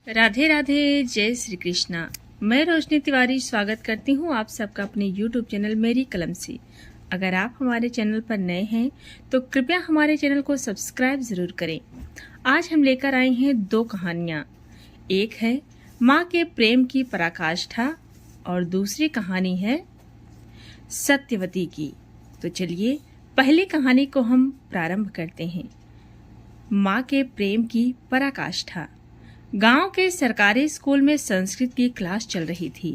राधे राधे, जय श्री कृष्णा। मैं रोशनी तिवारी स्वागत करती हूँ आप सबका अपने यूट्यूब चैनल मेरी कलम से। अगर आप हमारे चैनल पर नए हैं तो कृपया हमारे चैनल को सब्सक्राइब ज़रूर करें। आज हम लेकर आए हैं दो कहानियाँ। एक है माँ के प्रेम की पराकाष्ठा और दूसरी कहानी है सत्यवती की। तो चलिए पहली कहानी को हम प्रारंभ करते हैं। माँ के प्रेम की पराकाष्ठा। गांव के सरकारी स्कूल में संस्कृत की क्लास चल रही थी।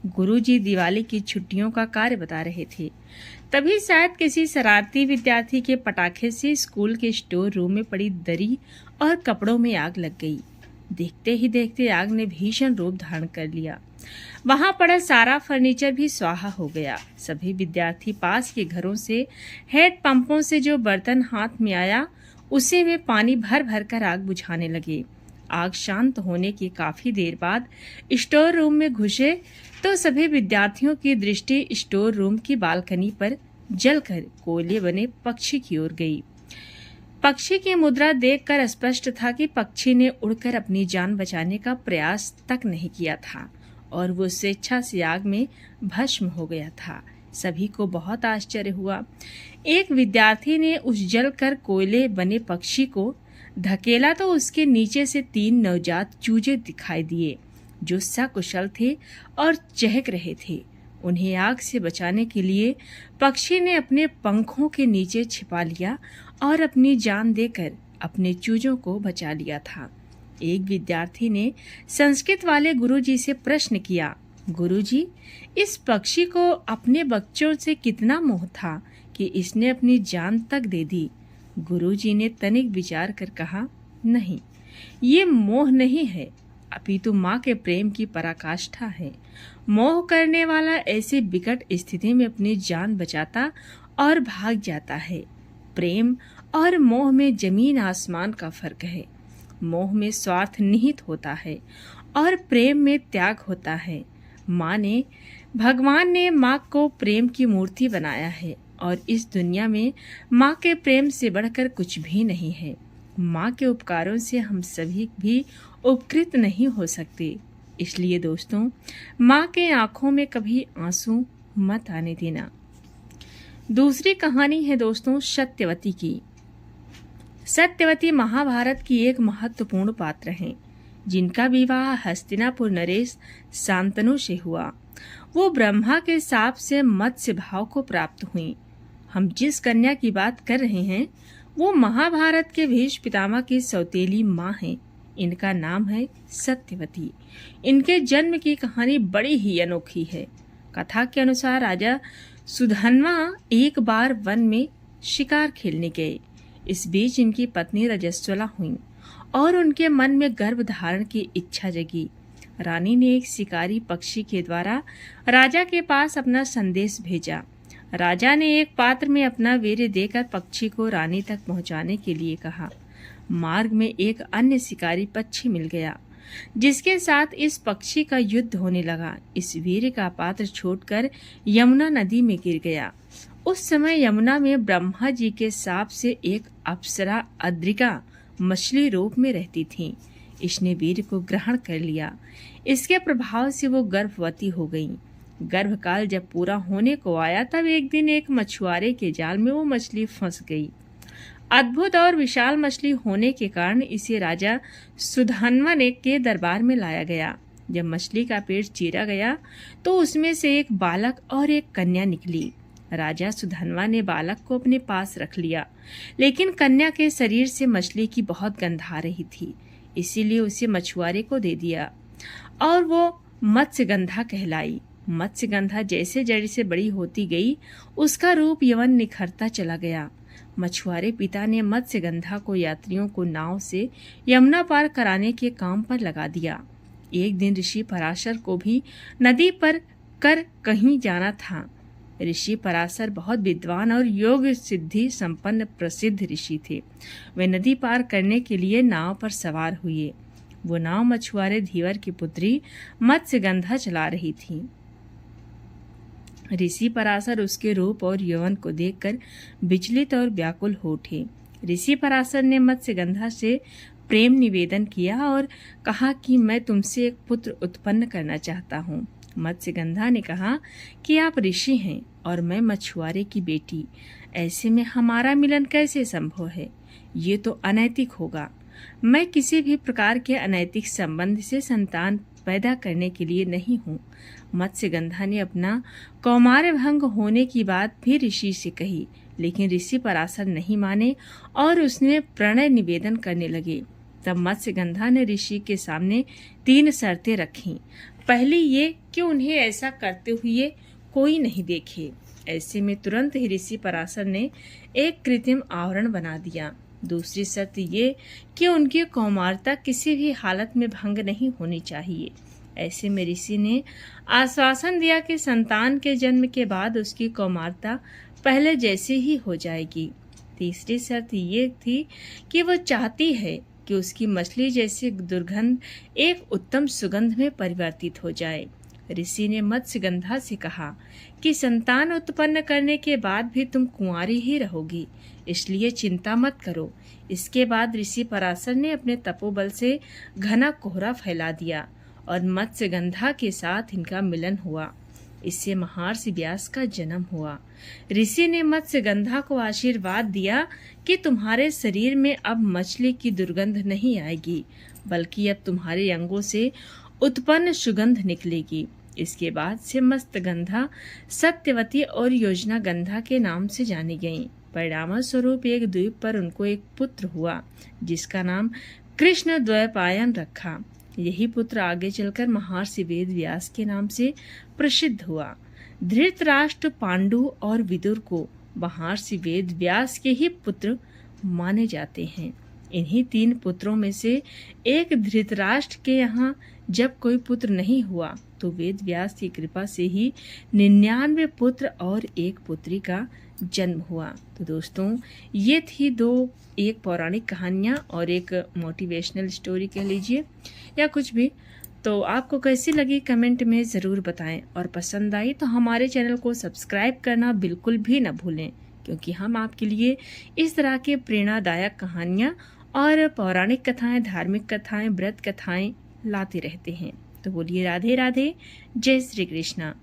गुरुजी दिवाली की छुट्टियों का कार्य बता रहे थे। तभी शायद किसी शरारती विद्यार्थी के पटाखे से स्कूल के स्टोर रूम में पड़ी दरी और कपड़ों में आग लग गई। देखते ही देखते आग ने भीषण रूप धारण कर लिया। वहां पड़ा सारा फर्नीचर भी स्वाहा हो गया। सभी विद्यार्थी पास के घरों से हेड पंपों से जो बर्तन हाथ में आया उसी में पानी भर भर कर आग बुझाने लगे। आग शांत होने की काफी देर बाद स्टोर रूम में घुसे तो सभी विद्यार्थियों की दृष्टि स्टोर रूम की बालकनी पर जलकर कोयले बने पक्षी की ओर गई। पक्षी की मुद्रा देखकर स्पष्ट था कि पक्षी ने उड़कर अपनी जान बचाने का प्रयास तक नहीं किया था और वो स्वेच्छा से आग में भस्म हो गया था। सभी को बहुत आश्चर्य हुआ। एक विद्यार्थी ने उस जलकर कोयले बने पक्षी को धकेला तो उसके नीचे से 3 नवजात चूजे दिखाई दिए जो सकुशल थे और चहक रहे थे। उन्हें आग से बचाने के लिए पक्षी ने अपने पंखों के नीचे छिपा लिया और अपनी जान देकर अपने चूजों को बचा लिया था। एक विद्यार्थी ने संस्कृत वाले गुरुजी से प्रश्न किया, गुरुजी, इस पक्षी को अपने बच्चों से कितना मोह था कि इसने अपनी जान तक दे दी। गुरुजी ने तनिक विचार कर कहा, नहीं, ये मोह नहीं है, अपितु माँ के प्रेम की पराकाष्ठा है। मोह करने वाला ऐसी विकट स्थिति में अपनी जान बचाता और भाग जाता है। प्रेम और मोह में जमीन आसमान का फर्क है। मोह में स्वार्थ निहित होता है और प्रेम में त्याग होता है। भगवान ने माँ को प्रेम की मूर्ति बनाया है और इस दुनिया में माँ के प्रेम से बढ़कर कुछ भी नहीं है। माँ के उपकारों से हम सभी भी उपकृत नहीं हो सकते। इसलिए दोस्तों, माँ के आंखों में कभी आंसू मत आने देना। दूसरी कहानी है दोस्तों सत्यवती की। सत्यवती महाभारत की एक महत्वपूर्ण पात्र हैं, जिनका विवाह हस्तिनापुर नरेश शांतनु से हुआ। वो ब्रह्मा के शाप से मत्स्य भाव को प्राप्त हुई। हम जिस कन्या की बात कर रहे हैं वो महाभारत के भीष्म पितामह की सौतेली माँ हैं। इनका नाम है सत्यवती। इनके जन्म की कहानी बड़ी ही अनोखी है। कथा के अनुसार राजा सुधन्वा एक बार वन में शिकार खेलने गए। इस बीच इनकी पत्नी रजस्वला हुई और उनके मन में गर्भ धारण की इच्छा जगी। रानी ने एक शिकारी पक्षी के द्वारा राजा के पास अपना संदेश भेजा। राजा ने एक पात्र में अपना वीर्य देकर पक्षी को रानी तक पहुंचाने के लिए कहा। मार्ग में एक अन्य शिकारी पक्षी मिल गया जिसके साथ इस पक्षी का युद्ध होने लगा। इस वीर्य का पात्र छोड़कर यमुना नदी में गिर गया। उस समय यमुना में ब्रह्मा जी के शाप से एक अप्सरा अद्रिका मछली रूप में रहती थी। इसने वीर्य को ग्रहण कर लिया। इसके प्रभाव से वो गर्भवती हो गई। गर्भकाल जब पूरा होने को आया तब एक दिन एक मछुआरे के जाल में वो मछली फंस गई। अद्भुत और विशाल मछली होने के कारण इसे राजा सुधन्वा के दरबार में लाया गया। जब मछली का पेट चीरा गया तो उसमें से एक बालक और एक कन्या निकली। राजा सुधन्वा ने बालक को अपने पास रख लिया, लेकिन कन्या के शरीर से मछली की बहुत गंध आ रही थी, इसीलिए उसे मछुआरे को दे दिया और वो मत्स्यगंधा कहलाई। मत्स्यगंधा जैसे जैसे बड़ी होती गई उसका रूप यवन निखरता चला गया। मछुआरे पिता ने मत्स्यगंधा को यात्रियों को नाव से यमुना पार कराने के काम पर लगा दिया। एक दिन ऋषि पराशर को भी नदी पर कर कहीं जाना था। ऋषि पराशर बहुत विद्वान और योग सिद्धि संपन्न प्रसिद्ध ऋषि थे। वे नदी पार करने के लिए नाव पर सवार हुए। वो नाव मछुआरे धीवर की पुत्री मत्स्यगंधा चला रही थी। ऋषि पराशर उसके रूप और यौवन को देखकर विचलित और व्याकुल हो उठे। ऋषि पराशर ने मत्स्यगंधा से प्रेम निवेदन किया और कहा कि मैं तुमसे एक पुत्र उत्पन्न करना चाहता हूँ। मत्स्यगंधा ने कहा कि आप ऋषि हैं और मैं मछुआरे की बेटी, ऐसे में हमारा मिलन कैसे संभव है? ये तो अनैतिक होगा। मैं किसी भी प्रकार के अनैतिक संबंध से संतान पैदा करने के लिए नहीं हूँ। मत्स्यगंधा ने अपना कौमार्य भंग होने की बात भी ऋषि से कही, लेकिन ऋषि पराशर नहीं माने और उसने प्रणय निवेदन करने लगे। तब मत्स्यगंधा ने ऋषि के सामने 3 शर्तें रखीं। पहली ये कि उन्हें ऐसा करते हुए कोई नहीं देखे। ऐसे में तुरंत ही ऋषि पराशर ने एक कृत्रिम आवरण बना दिया। दूसरी शर्त ये कि उनकी कौमारता किसी भी हालत में भंग नहीं होनी चाहिए। ऐसे में ऋषि ने आश्वासन दिया कि संतान के जन्म के बाद उसकी कौमारता पहले जैसी ही हो जाएगी। तीसरी शर्त ये थी कि वो चाहती है कि उसकी मछली जैसी दुर्गंध एक उत्तम सुगंध में परिवर्तित हो जाए। ऋषि ने मत्स्यगंधा से कहा कि संतान उत्पन्न करने के बाद भी तुम कुंवारी ही रहोगी, इसलिए चिंता मत करो। इसके बाद ऋषि पराशर ने अपने तपोबल से घना कोहरा फैला दिया और मत्स्यगंधा के साथ इनका मिलन हुआ। इससे महर्षि व्यास का जन्म हुआ। ऋषि ने मत्स्यगंधा को आशीर्वाद दिया कि तुम्हारे शरीर में अब मछली की दुर्गंध नहीं आएगी, बल्कि अब तुम्हारे अंगों से उत्पन्न सुगंध निकलेगी। इसके बाद से मत्स्यगंधा सत्यवती और योजना गंधा के नाम से जानी गईं। परिणाम स्वरूप एक द्वीप पर उनको एक पुत्र हुआ, जिसका नाम कृष्ण द्वैपायन रखा। यही पुत्र आगे चलकर महर्षि वेद व्यास के नाम से प्रसिद्ध हुआ। धृतराष्ट्र, पांडु और विदुर को महर्षि वेद व्यास के ही पुत्र माने जाते हैं। इन्हीं 3 पुत्रों में से एक धृतराष्ट्र के यहाँ जब कोई पुत्र नहीं हुआ तो वेद व्यास की कृपा से ही 99 पुत्र और 1 पुत्री का जन्म हुआ। तो दोस्तों, ये थी 2 एक पौराणिक कहानियाँ और एक मोटिवेशनल स्टोरी कह लीजिए या कुछ भी। तो आपको कैसी लगी कमेंट में ज़रूर बताएं, और पसंद आई तो हमारे चैनल को सब्सक्राइब करना बिल्कुल भी न भूलें, क्योंकि हम आपके लिए इस तरह के प्रेरणादायक कहानियाँ और पौराणिक कथाएं, धार्मिक कथाएं, व्रत कथाएं लाते रहते हैं। तो बोलिए राधे राधे, जय श्री कृष्णा।